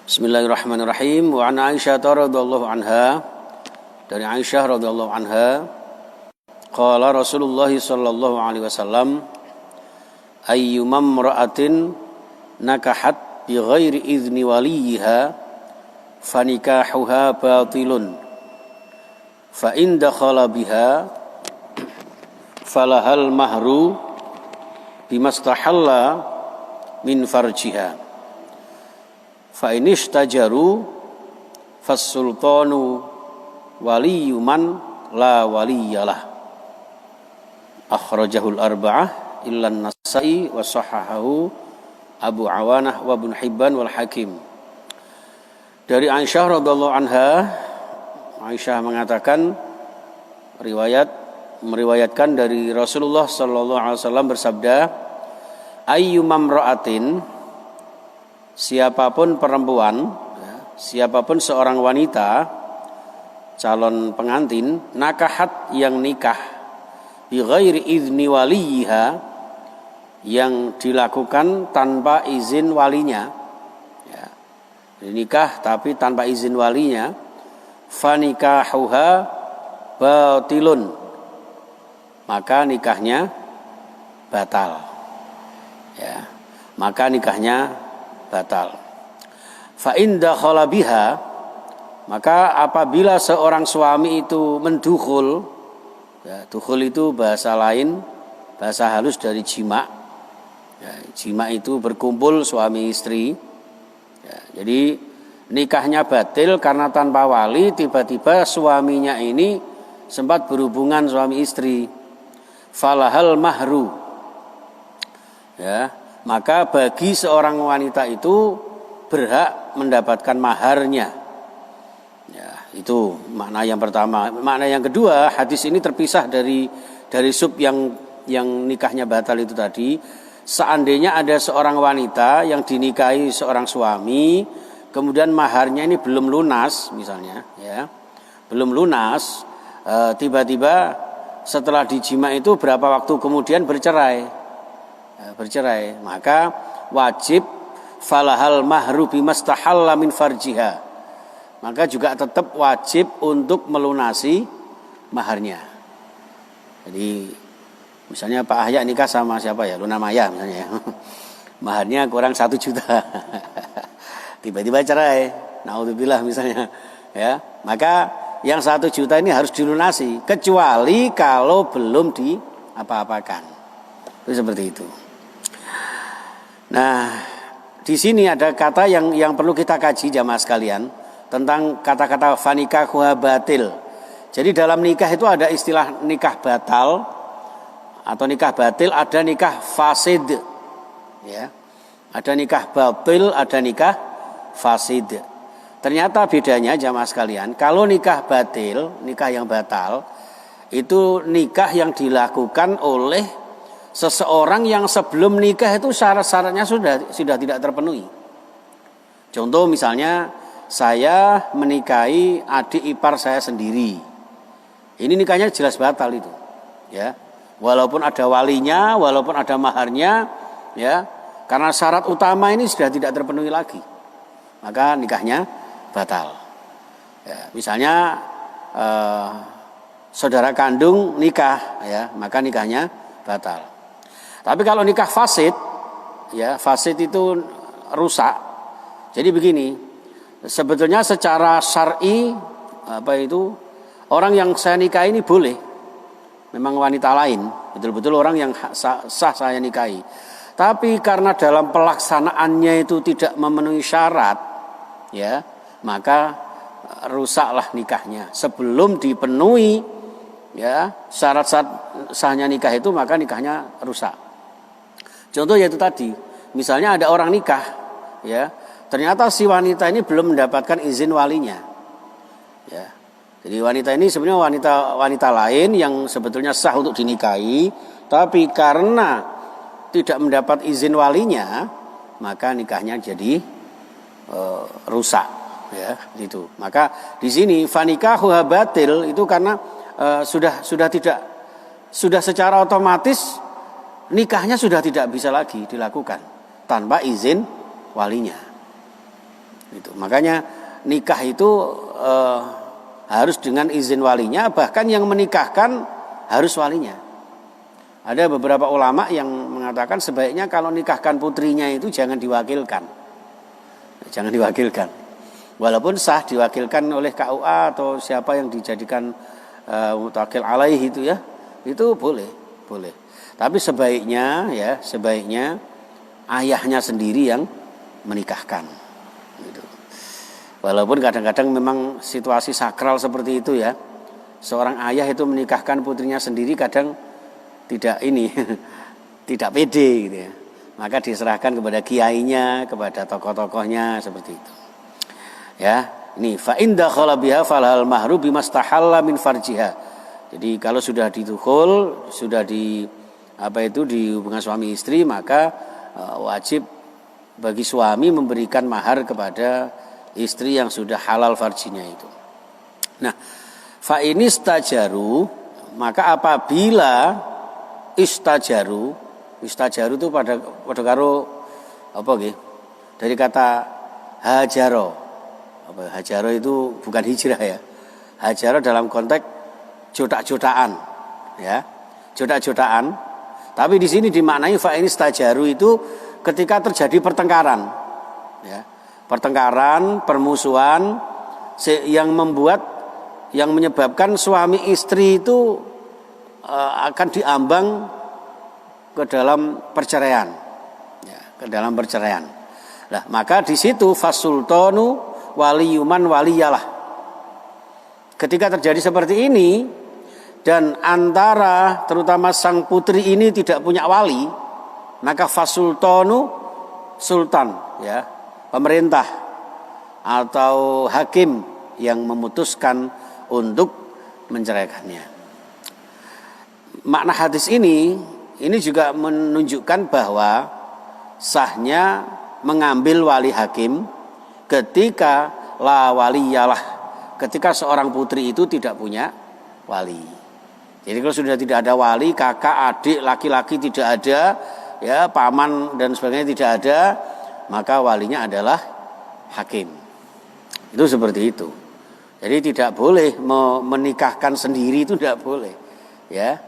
Bismillahirrahmanirrahim. Wa an Aisyah radhiyallahu anha, dari Aisyah radhiyallahu anha, qala Rasulullah sallallahu alaihi wasallam, ayyumam imra'atin nakahat bi ghairi idzni waliha fanikahuha batilun fa in dakhala biha falahal mahru bimastahalla min farjiha fa inishtajaru fas-sultanu waliyuman la waliyalah. Akhrajahul arba'ah illa an-Nasa'i wa sahahahu Abu Awanah wa Ibnu Hibban wal Hakim. Dari Aisyah radhiyallahu anha, Aisyah mengatakan, meriwayatkan dari Rasulullah sallallahu alaihi wasallam bersabda, ayyumam ra'atin, siapapun perempuan, siapapun seorang wanita calon pengantin, nakahat yang nikah bi ghairi idzni waliha, yang dilakukan tanpa izin walinya, ya, nikah tapi tanpa izin walinya, fanikahuha batilun, maka nikahnya batal, ya, maka nikahnya batal. Fa in dakhala biha, maka apabila seorang suami itu mendukhul, ya, dukhul itu bahasa lain, bahasa halus dari jima. Ya, jima itu berkumpul suami istri. Ya, jadi nikahnya batil karena tanpa wali, tiba-tiba suaminya ini sempat berhubungan suami istri. Falahal mahru. Ya, maka bagi seorang wanita itu berhak mendapatkan maharnya. Ya, itu makna yang pertama. Makna yang kedua, hadis ini terpisah dari sub yang nikahnya batal itu tadi. Seandainya ada seorang wanita yang dinikahi seorang suami, kemudian maharnya ini belum lunas, misalnya, ya, belum lunas, tiba-tiba setelah dijima itu berapa waktu kemudian bercerai, maka wajib falahal mahru bimastahalla min farjiha, maka juga tetap wajib untuk melunasi maharnya. Jadi misalnya Pak Ahya nikah sama siapa ya, Luna Maya misalnya, maharnya kurang 1 juta, tiba-tiba cerai, naudzubillah misalnya, ya, maka yang 1 juta ini harus dilunasi, kecuali kalau belum diapa-apakan. Itu seperti itu. Nah, di sini ada kata yang perlu kita kaji jamaah sekalian, tentang kata-kata fanikahuha batil. Jadi dalam nikah itu ada istilah nikah batal atau nikah batil, ada nikah fasid, ya. Ada nikah batil, ada nikah fasid. Ternyata bedanya jamaah sekalian, kalau nikah batil, nikah yang batal, itu nikah yang dilakukan oleh seseorang yang sebelum nikah itu syarat-syaratnya sudah tidak terpenuhi. Contoh misalnya, saya menikahi adik ipar saya sendiri. Ini nikahnya jelas batal itu, ya. Walaupun ada walinya, walaupun ada maharnya, ya, karena syarat utama ini sudah tidak terpenuhi lagi, maka nikahnya batal. Ya, misalnya saudara kandung nikah, ya, maka nikahnya batal. Tapi kalau nikah fasid, ya, fasid itu rusak. Jadi begini, sebetulnya secara syar'i orang yang saya nikahi ini boleh, memang wanita lain, betul-betul orang yang sah saya nikahi. Tapi karena dalam pelaksanaannya itu tidak memenuhi syarat, ya, maka rusaklah nikahnya. Sebelum dipenuhi, ya, syarat-syarat sahnya nikah itu, maka nikahnya rusak. Contoh yaitu tadi, misalnya ada orang nikah, ya, ternyata si wanita ini belum mendapatkan izin walinya, ya. Jadi wanita ini sebenarnya wanita lain yang sebetulnya sah untuk dinikahi, tapi karena tidak mendapat izin walinya, maka nikahnya jadi rusak, ya, gitu. Maka di sini fanikahuha batil itu karena sudah secara otomatis nikahnya sudah tidak bisa lagi dilakukan tanpa izin walinya. Gitu. Makanya nikah itu harus dengan izin walinya, bahkan yang menikahkan harus walinya. Ada beberapa ulama yang mengatakan sebaiknya kalau nikahkan putrinya itu jangan diwakilkan. Jangan diwakilkan. Walaupun sah diwakilkan oleh KUA atau siapa yang dijadikan mutakil alaih itu ya, itu boleh. Tapi sebaiknya ayahnya sendiri yang menikahkan. Gitu. Walaupun kadang-kadang memang situasi sakral seperti itu ya, seorang ayah itu menikahkan putrinya sendiri kadang tidak tidak pede gitu ya. Maka diserahkan kepada kiainya, kepada tokoh-tokohnya seperti itu. Ya, ini fa in dakhala biha falal mahru bimastahalla min farjiha. Jadi kalau sudah didukul, sudah di hubungan suami istri, maka wajib bagi suami memberikan mahar kepada istri yang sudah halal farjinya itu. Nah, fa inistajaru, maka apabila istajaru itu pada karo apa nggih? Dari kata hajaro. Hajaro itu bukan hijrah ya. Hajaro dalam konteks jodak-jodakan ya. Jodak-jodakan. Tapi di sini dimaknai fa inistajaru itu ketika terjadi pertengkaran. Ya. Pertengkaran, permusuhan yang menyebabkan suami istri itu akan diambang ke dalam perceraian, ya, ke dalam perceraian. Nah, maka di situ fasultanu waliyuman waliyalah. Ketika terjadi seperti ini dan antara terutama sang putri ini tidak punya wali, maka fasultanu sultan, ya, pemerintah atau hakim yang memutuskan untuk menceraikannya. Makna hadis ini juga menunjukkan bahwa sahnya mengambil wali hakim ketika la waliyalah, ketika seorang putri itu tidak punya wali. Jadi kalau sudah tidak ada wali, kakak, adik, laki-laki tidak ada, ya, paman dan sebagainya tidak ada, maka walinya adalah hakim. Itu seperti itu. Jadi tidak boleh menikahkan sendiri, itu tidak boleh, ya.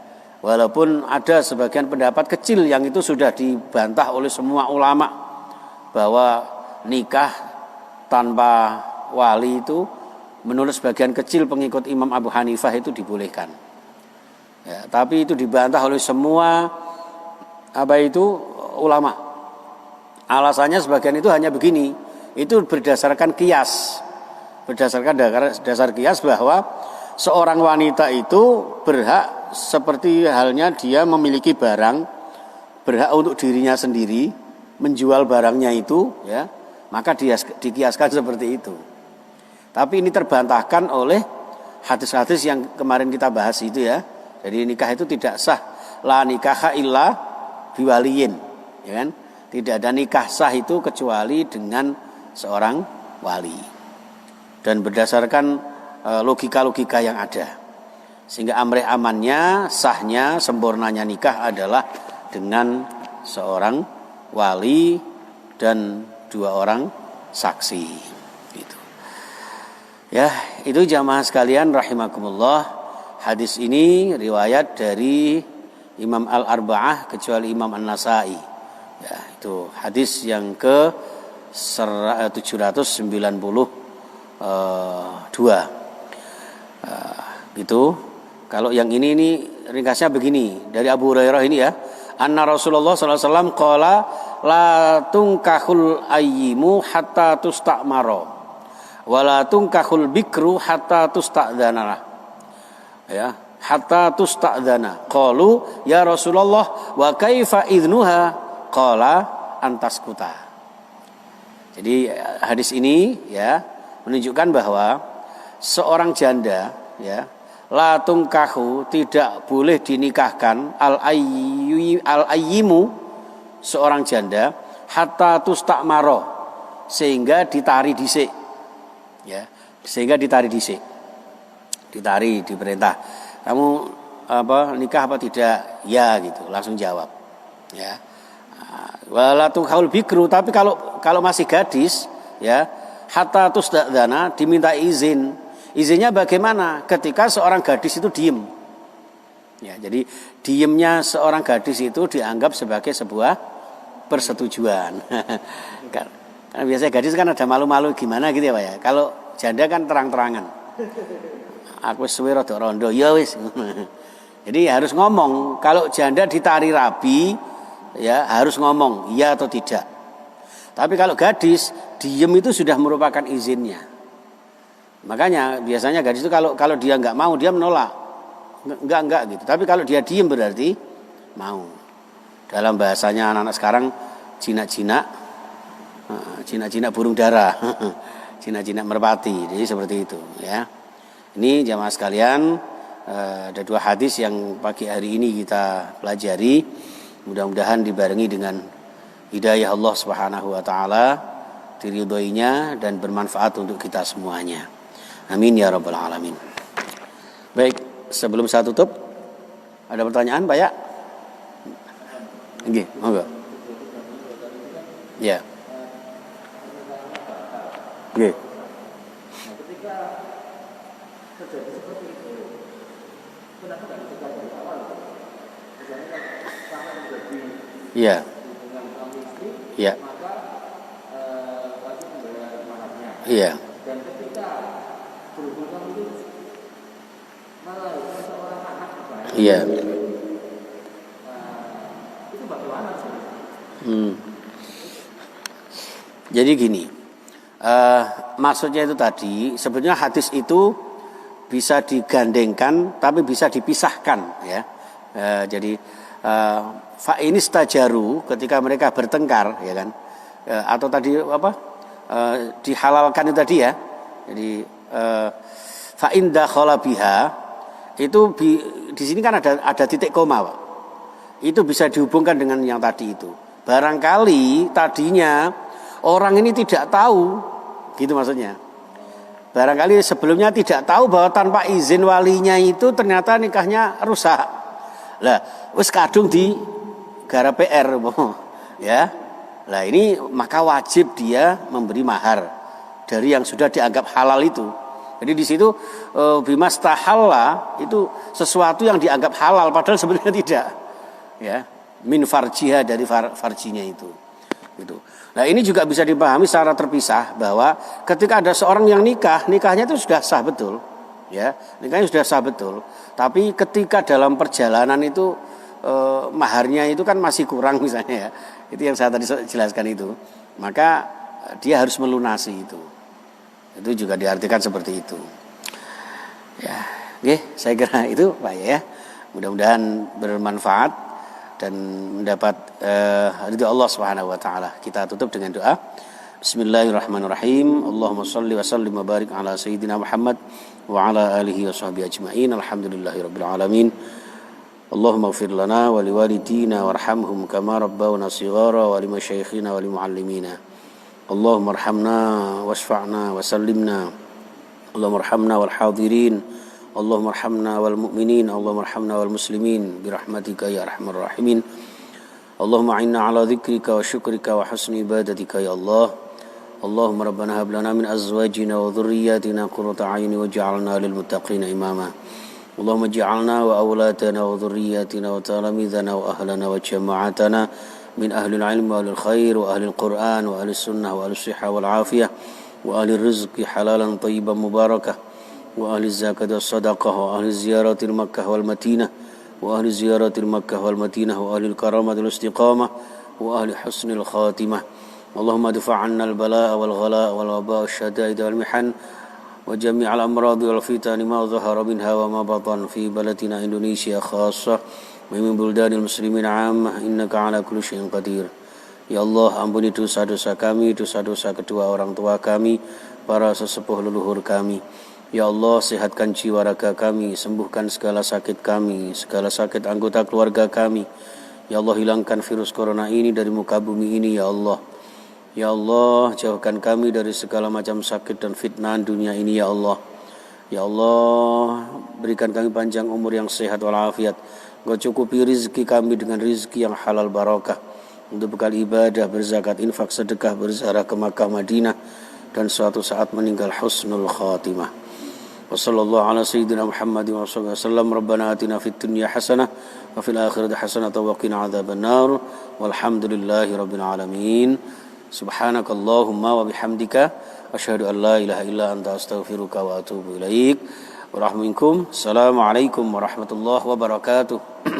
Walaupun ada sebagian pendapat kecil yang itu sudah dibantah oleh semua ulama bahwa nikah tanpa wali itu menurut sebagian kecil pengikut Imam Abu Hanifah itu dibolehkan. Ya, tapi itu dibantah oleh semua ulama. Alasannya sebagian itu hanya begini, itu berdasarkan kias. Berdasarkan dasar kias bahwa seorang wanita itu berhak seperti halnya dia memiliki barang, berhak untuk dirinya sendiri, menjual barangnya itu, ya, maka dia dikiaskan seperti itu. Tapi ini terbantahkan oleh hadis-hadis yang kemarin kita bahas itu ya. Jadi nikah itu tidak sah, la nikaha illa biwaliyin, ya kan? Tidak ada nikah sah itu kecuali dengan seorang wali. Dan berdasarkan logika-logika yang ada. Sehingga amrih amannya, sahnya, sempurnanya nikah adalah dengan seorang wali dan 2 orang saksi. Gitu. Ya, itu jamaah sekalian rahimakumullah. Hadis ini riwayat dari Imam Al-Arba'ah kecuali Imam An-Nasai. Ya, itu hadis yang ke 792. Gitu. Kalau yang ini ringkasnya begini dari Abu Hurairah ini ya. Anna Rasulullah SAW qala la tunkahul ayyimu hatta tusta'mara wa la tunkahul bikru hatta tusta'dhana. Ya, hatta tusta'dhana. Qalu ya Rasulullah wa kaifa idnuha? Qala antaskuta. Jadi hadis ini ya menunjukkan bahwa seorang janda ya la tungkahu tidak boleh dinikahkan al-ayyimu seorang janda hatta tustakmaro sehingga ditari dhisik ya, sehingga ditari dhisik, ditari diperintah, kamu nikah apa tidak, ya gitu langsung jawab ya. Wala tungkahul bikru, tapi kalau masih gadis ya hatta tusdadzana, diminta izin. Izinnya bagaimana? Ketika seorang gadis itu diem. Ya, jadi diemnya seorang gadis itu dianggap sebagai sebuah persetujuan. Karena biasanya gadis kan ada malu-malu gimana gitu ya Pak ya. Kalau janda kan terang-terangan. Aku suwe rada rondo, ya wis. Jadi harus ngomong. Kalau janda ditari rabi, ya harus ngomong iya atau tidak. Tapi kalau gadis diem itu sudah merupakan izinnya. Makanya biasanya gadis itu kalau dia nggak mau dia menolak, enggak gitu. Tapi kalau dia diem berarti mau. Dalam bahasanya anak-anak sekarang jinak-jinak burung dara, jinak-jinak merpati. Jadi seperti itu ya. Ini jamaah sekalian, ada 2 hadis yang pagi hari ini kita pelajari. Mudah-mudahan dibarengi dengan hidayah Allah Subhanahu wa taala, diridhoinya dan bermanfaat untuk kita semuanya. Amin ya rabbal alamin. Baik, sebelum saya tutup, ada pertanyaan Pak ya? Nggih, monggo. Ya. Nggih. Ketika terjadi seperti itu, kenapa tidak dicegah dari awal? Misalnya kalau sampai menjadi Iya. hubungan suami istri, Iya. maka wajib membayar maharnya. Iya. Dan ketika berhubungan itu melahirkan seorang anak, Iya. itu bagaimana sih? Jadi gini, maksudnya itu tadi sebetulnya hadis itu bisa digandengkan tapi bisa dipisahkan ya. Jadi fa inistajaru, ketika mereka bertengkar ya kan, atau tadi apa, dihalalkan itu tadi ya. Jadi fa in dakhala biha itu di sini kan ada titik koma Pak. Itu bisa dihubungkan dengan yang tadi itu. Barangkali tadinya orang ini tidak tahu, gitu maksudnya. Barangkali sebelumnya tidak tahu bahwa tanpa izin walinya itu ternyata nikahnya rusak. Lah, wis kadung di gara PR, ya. Lah ini maka wajib dia memberi mahar dari yang sudah dianggap halal itu. Jadi di situ bimastahalla itu sesuatu yang dianggap halal padahal sebenarnya tidak. Ya, min farjiha, dari farjinya itu. Gitu. Nah ini juga bisa dipahami secara terpisah bahwa ketika ada seorang yang nikahnya itu sudah sah betul, ya, nikahnya sudah sah betul. Tapi ketika dalam perjalanan itu maharnya itu kan masih kurang misalnya ya, itu yang saya tadi jelaskan itu, maka dia harus melunasi itu. Itu juga diartikan seperti itu. Ya, oke, saya kira itu Pak ya. Mudah-mudahan bermanfaat dan mendapat ridha Allah Subhanahu wa taala. Kita tutup dengan doa. Bismillahirrahmanirrahim. Allahumma shalli wa sallim wa barik ala sayyidina Muhammad wa ala alihi wa sahbihi ajma'in. Alhamdulillahirabbil alamin. Allahumma ighfir lana wa liwalidina warhamhum kama rabbawna shighara wa limashayikhina wa limuallimina. Allahumma arhamna wasfa'na wa sallimna. Allahumma arhamna wal hadirin. Allahumma arhamna wal mu'minin. Allahumma arhamna wal muslimin birahmatika ya arhamar rahimin. Allahumma a'inna ala dzikrika wa syukrika wa husni ibadatika ya Allah. Allahumma rabbana hab lana min azwajina wa dhurriyyatina qurrata a'yunin waj'alna lil muttaqina imama. Allahumma ij'alna wa awladana wa dhurriyyatina wa talamidana wa ahlana wa jama'atana min ahli al-'ilm wa ahli al-khair wa ahli al-Qur'an wa ahli sunnah wa ahli as-sihah wal 'afiyah wa ahli rizqi halalan thayyiban mubarakah wa ahli zakat was sadaqah wa ahli ziyaratil Makkah wal Madinah wa ahli ziyaratil Makkah wal Madinah wa ahli al-karamatil istiqamah wa ahli husnil khatimah. Allahumma dfa' 'anna al-balaa wal ghalaa wal wabaa wasyadaa'id wal mihan wa jami'al amrad wal fitan ma dhahara minha wa ma batan fi baladina Indonesia khassah wa min buldanil muslimin 'ammah innaka 'ala kulli syai'in qadir. Ya Allah, ampuni dosa-dosa kami, dosa-dosa kedua orang tua kami, para sesepuh leluhur kami. Ya Allah, sehatkan jiwa raga kami, sembuhkan segala sakit kami, segala sakit anggota keluarga kami. Ya Allah, hilangkan virus corona ini dari muka bumi ini ya Allah. Ya Allah, jauhkan kami dari segala macam sakit dan fitnah dunia ini ya Allah. Ya Allah, berikan kami panjang umur yang sehat walafiat. Engkau cukupi rizki kami dengan rizki yang halal barakah, untuk bekal ibadah, berzakat, infak, sedekah, berziarah ke Makkah, Madinah, dan suatu saat meninggal husnul khatimah. Wa sallallahu ala sayyidina Muhammadin wa sallam. Rabbana atina fid dunya hasanah wa fil akhirati hasanah wa qina adzabannar. Walhamdulillahi rabbil alamin. Subhanakallahumma wa bihamdika asyhadu an la ilaha illa anta astaghfiruka wa atubu ilaik. Wa rahminkum. Assalamualaikum warahmatullahi wabarakatuh.